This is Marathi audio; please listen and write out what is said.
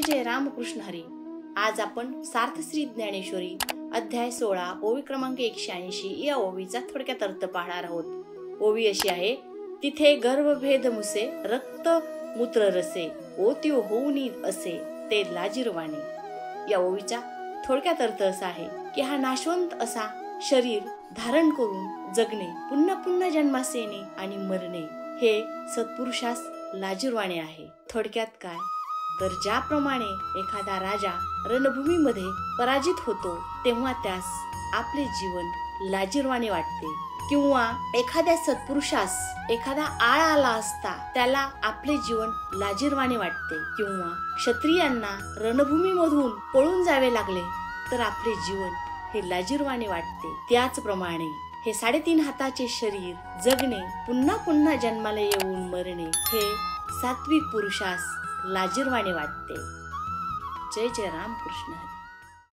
जय रामकृष्ण हरी। आज आपण सार्थ श्री ज्ञानेश्वरी अध्याय 16 ओवी क्रमांक 180 या ओवीचा थोडक्यात अर्थ पाहणार आहोत। ओवी अशी आहे, तिथे गर्भभेद मुसे रक्त मूत्र रसे ओती होऊनी असे ते लाजिरवाणे। या ओवीचा थोडक्यात अर्थ असा आहे की हा नाशवंत असा शरीर धारण करून जगणे, पुन्हा पुन्हा जन्मास येणे आणि मरणे हे सत्पुरुषास लाजिरवाणे आहे। थोडक्यात काय तर ज्याप्रमाणे एखादा राजा रणभूमीमध्ये पराजित होतो तेव्हा त्यास आपले जीवन लाजिरवाणे वाटते, किंवा एखाद्या सत्पुरुषास एखादा आळ आला असता त्याला आपले जीवन लाजिरवाणे वाटते, किंवा क्षत्रियांना रणभूमीमधून पळून जावे लागले तर आपले जीवन हे लाजिरवाणे वाटते। त्याचप्रमाणे हे 3.5 हाताचे शरीर जगणे, पुन्हा पुन्हा जन्माला येऊन मरणे हे सात्विक पुरुषास लाजिरवाणे वाटते। जय जय रामकृष्ण हरी।